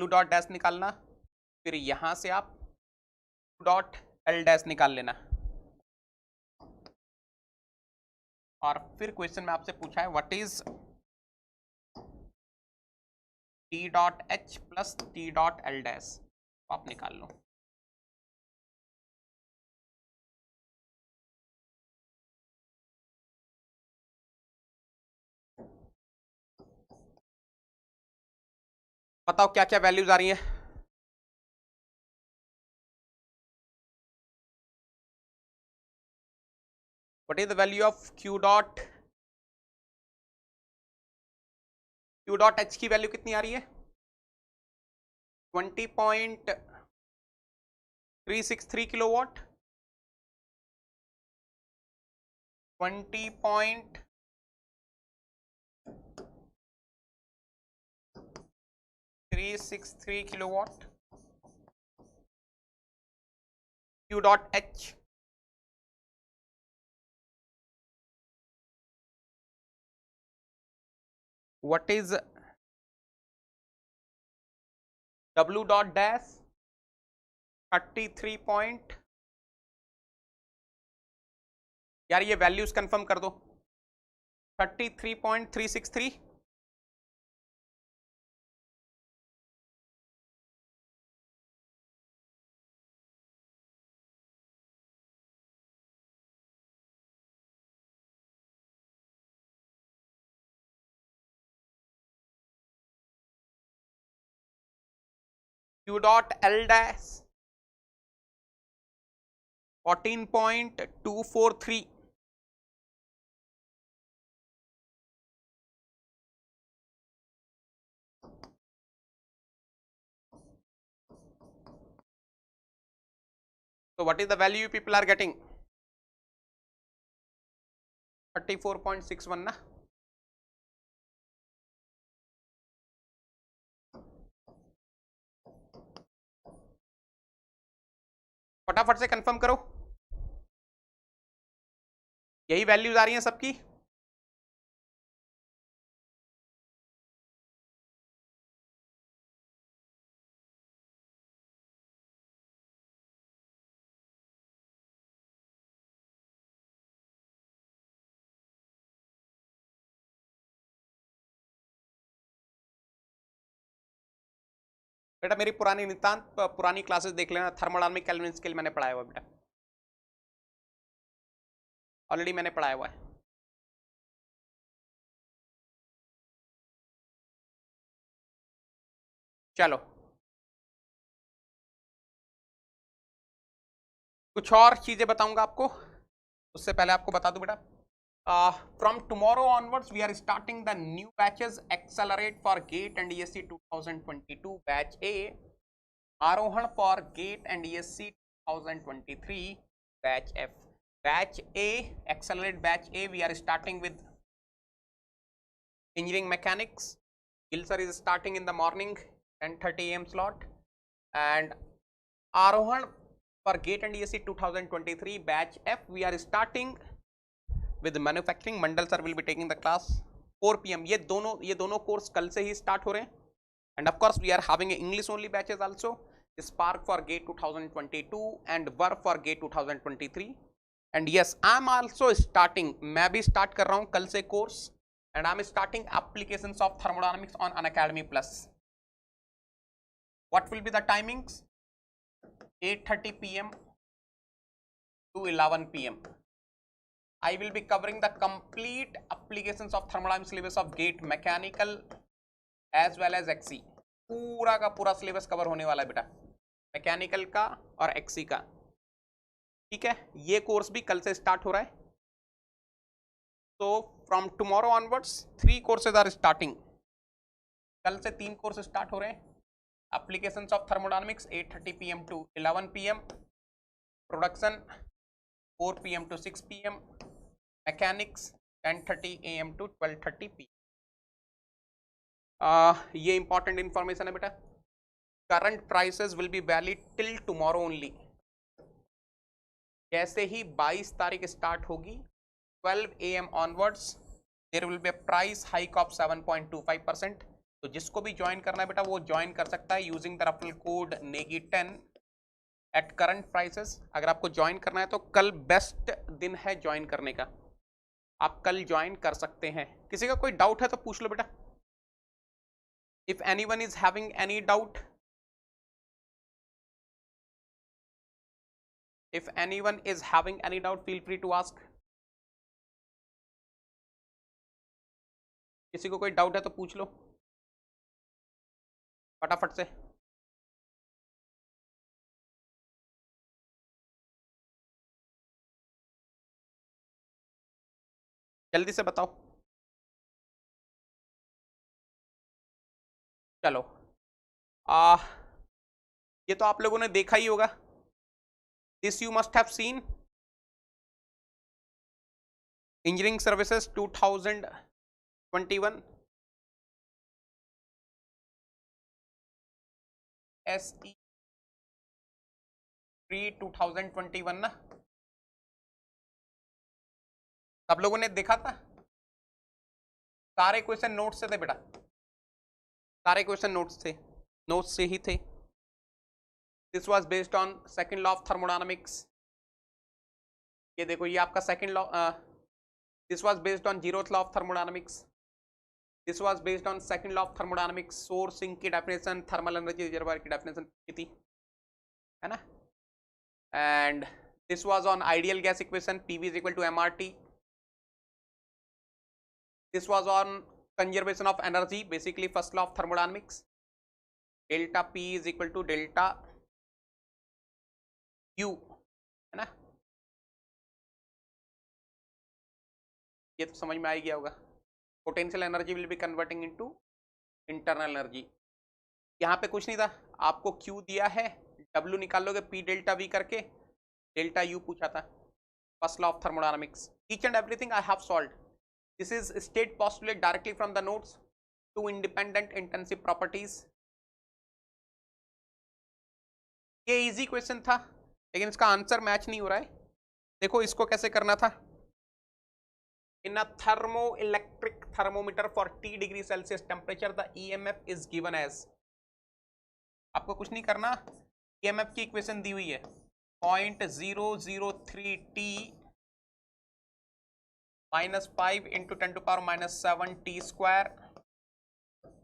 डॉट डैश निकालना, फिर यहां से आप डॉट L डैश निकाल लेना, और फिर क्वेश्चन में आपसे पूछा है what is T dot H plus T dot L dash, आप निकाल लो। बताओ क्या क्या वैल्यूज आ रही हैं। What is the value of Q dot H की वैल्यू कितनी आ रही है? 20.363 kilowatt, 20.363 kilowatt. Q dot H what is W dot dash 33 point, यार ये वैल्यूज कंफर्म कर दो, 33.363, Q dot L dash 14.243, so what is the value you people are getting? 34.61 ना। फटाफट से कंफर्म करो, यही वैल्यूज आ रही हैं सबकी। बेटा मेरी पुरानी क्लासेस देख लेना, थर्मोडायनामिक केल्विन स्केल मैंने पढ़ाया हुआ बेटा, ऑलरेडी मैंने पढ़ाया हुआ है। चलो कुछ और चीजें बताऊंगा आपको, उससे पहले आपको बता दूं बेटा, from tomorrow onwards we are starting the new batches accelerate for GATE and ESC 2022 batch A, Arohan for GATE and ESC 2023 batch F. Batch A, accelerate batch A, we are starting with engineering mechanics. Gilsar is starting in the morning 10:30 AM slot, and Arohan for GATE and ESC 2023 batch F we are starting with manufacturing. Mandal sir will be taking the class 4 PM. ये दोनों course कल से ही start हो रहे हैं, and of course we are having English only batches also, Spark for GATE 2022 and Verb for GATE 2023. and yes I am also starting, मैं भी start कर रहा हूँ कल से course, and I am starting applications of thermodynamics on Unacademy Plus. What will be the timings? 8:30 PM to 11 PM. I will be covering the complete applications of thermodynamics syllabus of GATE mechanical as well as XE. पूरा का पूरा syllabus cover होने वाला है बेटा, mechanical का और XE का। ठीक है, ये कोर्स भी कल से स्टार्ट हो रहा है। तो from tomorrow onwards 3 courses are starting. कल से 3 कोर्स स्टार्ट हो रहे हैं। applications of thermodynamics 8:30 p.m. to 11 p.m. Production 4 p.m. to 6 p.m. Mechanics 10:30 a.m. to 12:30 p.m. ये इंपॉर्टेंट इंफॉर्मेशन है बेटा. Current prices will be valid till tomorrow only. जैसे ही 22 तारीख स्टार्ट होगी 12 AM onwards there will be a price hike of 7.25%. तो जिसको भी ज्वाइन करना है बेटा वो ज्वाइन कर सकता है using the referral code NEGI10 at current prices. अगर आपको ज्वाइन करना है तो कल बेस्ट दिन है ज्वाइन करने का. आप कल ज्वाइन कर सकते हैं. किसी का कोई डाउट है तो पूछ लो बेटा. If anyone is having any doubt, if anyone is having any doubt, feel free to ask. किसी को कोई डाउट है तो पूछ लो फटाफट से. जल्दी से बताओ. चलो ये तो आप लोगों ने देखा ही होगा. This you must have seen. Engineering services 2021 SE 2021 ना. सब लोगों ने देखा था. सारे क्वेश्चन नोट्स से थे बेटा. सारे क्वेश्चन नोट्स थे. नोट्स से ही थे. This was based on second law of thermodynamics. ये देखो ये आपका second law. This was based on zeroth law of thermodynamics. This was based on second law of thermodynamics. Sourcing की डेफिनेशन, थर्मल एनर्जी रिजर्वायर की definition की थी है ना. And this was on ideal gas equation PV is equal to MRT. This was on conservation of energy, basically first law of thermodynamics. Delta P is equal to delta U है ना. ये तो समझ में आ ही गया होगा. Potential energy will be converting into internal energy. यहाँ पे कुछ नहीं था. आपको Q दिया है, W निकाल लोगे P डेल्टा V करके. डेल्टा U पूछा था. First law of thermodynamics. Each and everything I have solved. This is state postulate directly from the notes. Two independent intensive properties. ये इजी क्वेश्चन था लेकिन इसका आंसर मैच नहीं हो रहा है. देखो इसको कैसे करना था. इन अ thermoelectric thermometer for T degree Celsius temperature the EMF is given as. आपको कुछ नहीं करना. EMF की इक्वेशन दी हुई है 0.003 T -5 into 10 to power -7 T square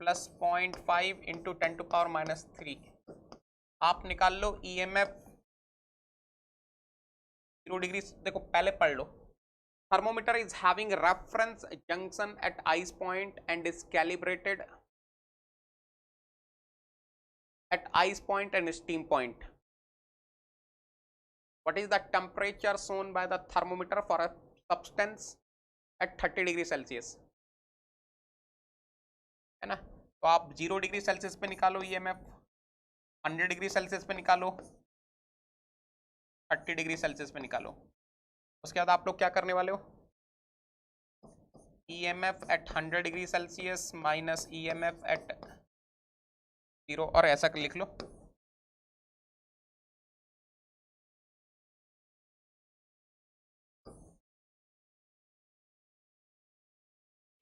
plus 0.5 into 10 to power -3. आप निकाल लो EMF 0 डिग्री. देखो पहले पढ़ लो. Thermometer is having reference junction at ice point and is calibrated at ice point and steam point. What is the temperature shown by the thermometer for a substance at 30 degree Celsius है ना. तो आप 0 degree Celsius पे निकालो EMF, 100 degree Celsius पे निकालो, 30 degree Celsius पे निकालो. उसके बाद आप लोग क्या करने वाले हो. EMF at 100 degree Celsius minus EMF at 0 और ऐसा लिख लो.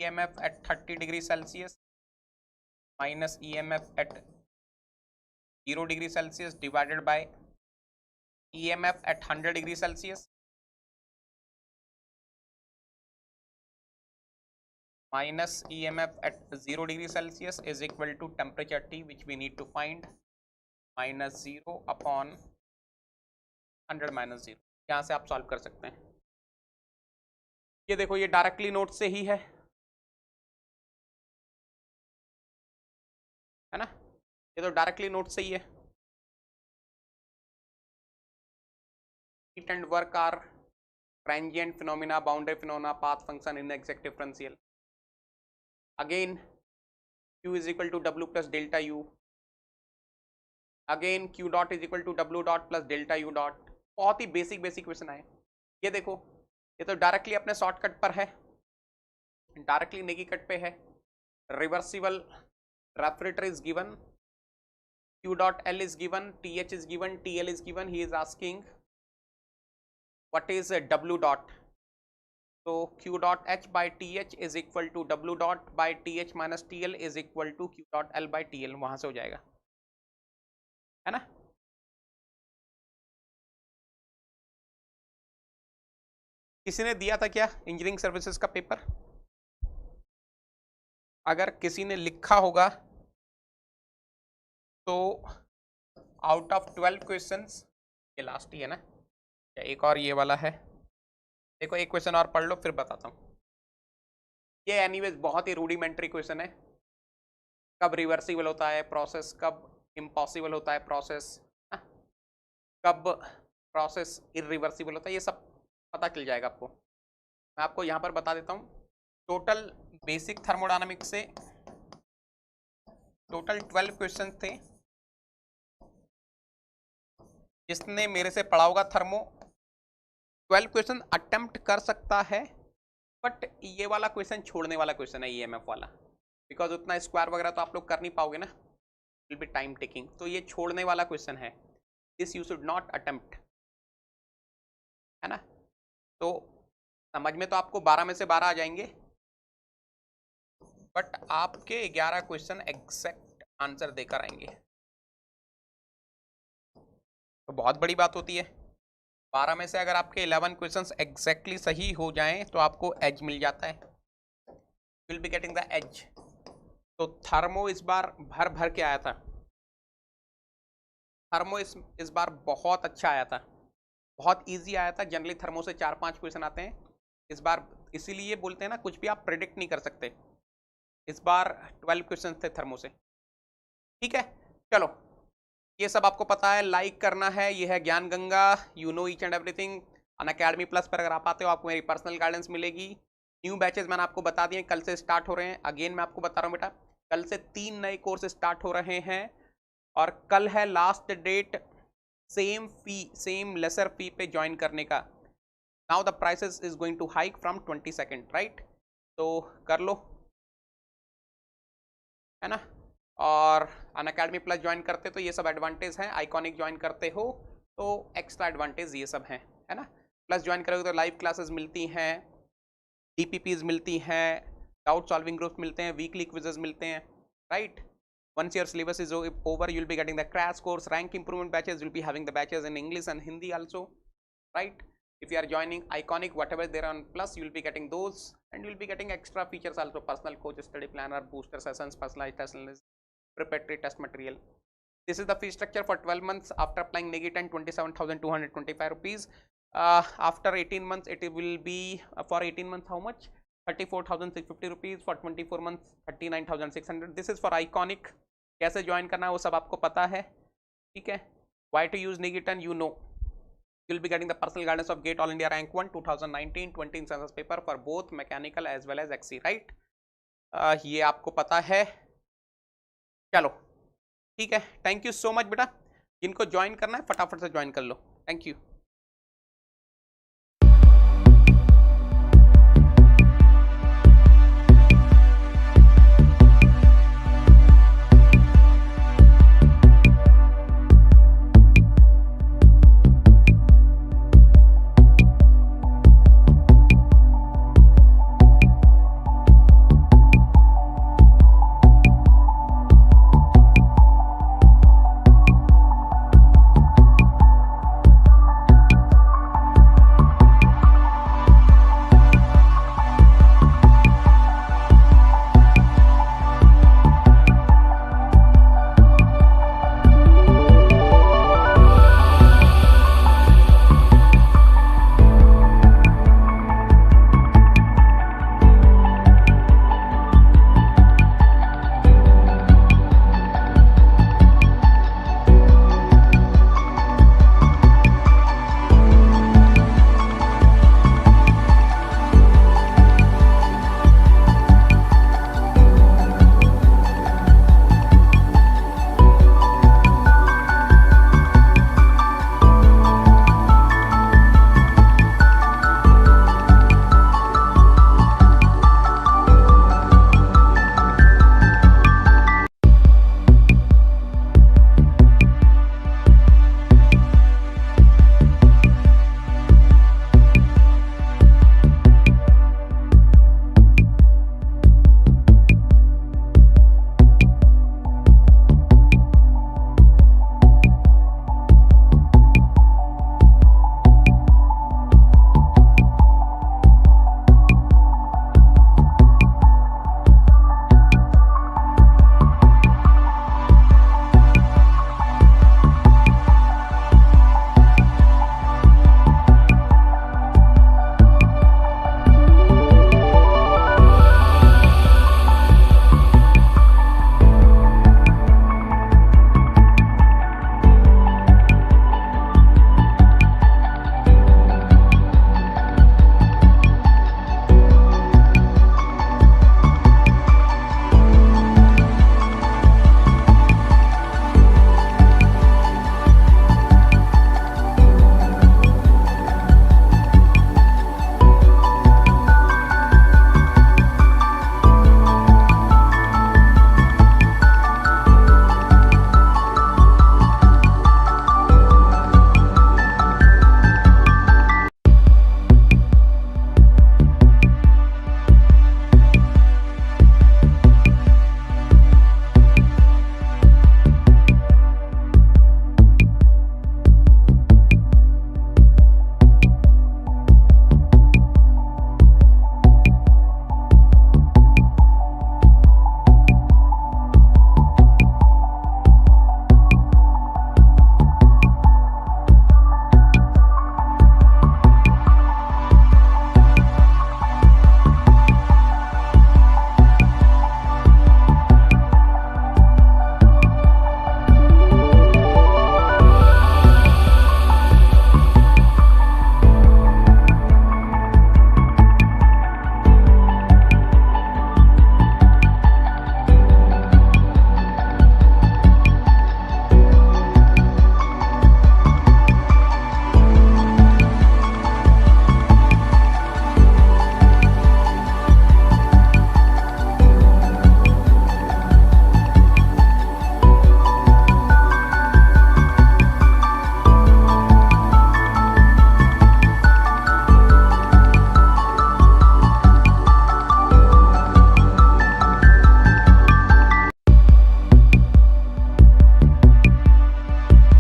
EMF at 30 degree Celsius minus EMF at 0 degree Celsius divided by EMF at 100 degree Celsius minus EMF at 0 degree Celsius is equal to temperature T which we need to find minus 0 upon 100 minus 0. यहाँ से आप solve कर सकते हैं. ये देखो ये directly note से ही है ना. ये तो डायरेक्टली नोट से ही है. Heat and work are transient phenomena, boundary phenomena, path function, inexact differential. Again Q is equal to W plus delta U. Again Q dot is equal to W dot plus delta U dot. बहुत ही basic question आए। ये देखो, ये तो directly अपने shortcut पर है, डायरेक्टली नेगी कट पे है। Reversible refrigerator is given, Q dot L is given, TH is given, TL is given. He is asking what is a W dot. So Q dot H by TH is equal to W dot by TH minus TL is equal to Q dot L by TL. वहां से हो जाएगा, है ना। किसी ने दिया था क्या इंजीनियरिंग सर्विसेज का पेपर? अगर किसी ने लिखा होगा तो आउट ऑफ 12 क्वेश्चंस, ये लास्ट ही है ना, या एक और ये वाला है? देखो एक क्वेश्चन और पढ़ लो फिर बताता हूँ। ये एनीवेज बहुत ही रूडिमेंट्री क्वेश्चन है। कब रिवर्सिबल होता है प्रोसेस, कब इम्पॉसिबल होता है प्रोसेस, कब प्रोसेस इरिवर्सिबल होता है, ये सब पता चल जाएगा आपको। मैं आपको यहाँ पर बता देता हूँ। टोटल बेसिक थर्मोडायनामिक्स से टोटल 12 क्वेश्चन थे। जिसने मेरे से पढ़ा होगा थर्मो, 12 क्वेश्चन अटेम्प्ट कर सकता है, बट ये वाला क्वेश्चन छोड़ने वाला क्वेश्चन है, ईएमएफ वाला, बिकॉज उतना स्क्वायर वगैरह तो आप लोग कर नहीं पाओगे ना, विल बी टाइम टेकिंग। तो ये छोड़ने वाला क्वेश्चन है, this you should not attempt, है ना। तो समझ में तो आपको 12 में से 12 आ जाएंगे, बट आपके 11 क्वेश्चन एग्जैक्ट आंसर देकर आएंगे, तो बहुत बड़ी बात होती है। 12 में से अगर आपके 11 क्वेश्चंस एग्जैक्टली सही हो जाएं तो आपको एज मिल जाता है, will be getting the edge. तो थर्मो इस बार भर भर के आया था, थर्मो इस बार बहुत अच्छा आया था, बहुत इजी आया था। जनरली थर्मो से 4-5 क्वेश्चन आते हैं, इस बार इसीलिए बोलते हैं ना कुछ भी आप प्रेडिक्ट नहीं कर सकते। इस बार 12 क्वेश्चन थे थर्मो से, ठीक है। चलो ये सब आपको पता है, लाइक करना है। ये है ज्ञान Ganga, you know each and everything. Unacademy plus पर अगर आप आते हो आपको मेरी पर्सनल गाइडेंस मिलेगी। न्यू बैचेस मैंने आपको बता दिए, कल से स्टार्ट हो रहे हैं। अगेन मैं आपको बता रहा हूँ बेटा, कल से 3 नए कोर्स स्टार्ट हो रहे हैं और कल है last date same fee, same lesser fee पे ज्वाइन करने का। Now the prices is going to hike from 22, right. तो कर लो, है ना। और अनअकैडमी प्लस ज्वाइन करते तो ये सब एडवांटेज हैं, आइकॉनिक ज्वाइन करते हो तो एक्स्ट्रा एडवांटेज ये सब हैं, है ना। प्लस ज्वाइन करोगे तो लाइव क्लासेस मिलती हैं, डीपीपीज मिलती हैं, डाउट सॉल्विंग ग्रुप्स मिलते हैं, वीकली क्विजेस मिलते हैं, right. Once your syllabus is over, you'll be getting the crash course, rank improvement batches. You'll be having the batches in English and Hindi also, right? If you are joining Iconic, whatever there on Plus, you'll be getting those, and you'll be getting extra features also: personal coach, study planner, booster sessions, personalized test analysis, preparatory test material. This is the fee structure for 12 months. After applying negative 27,225 rupees. After 18 months, it will be for 18 months how much? 34,650 rupees. For 24 months, 39,600. This is for Iconic. कैसे join करना है वो सब आपको पता है, ठीक है। वाई टू यूज निगेटन, you know. You will be getting the personal guidance of GATE all India rank 1 2019-20 census paper for both mechanical as well as XE, right. ये आपको पता है। चलो ठीक है, थैंक यू सो मच बेटा। जिनको ज्वाइन करना है फटाफट से ज्वाइन कर लो, थैंक यू।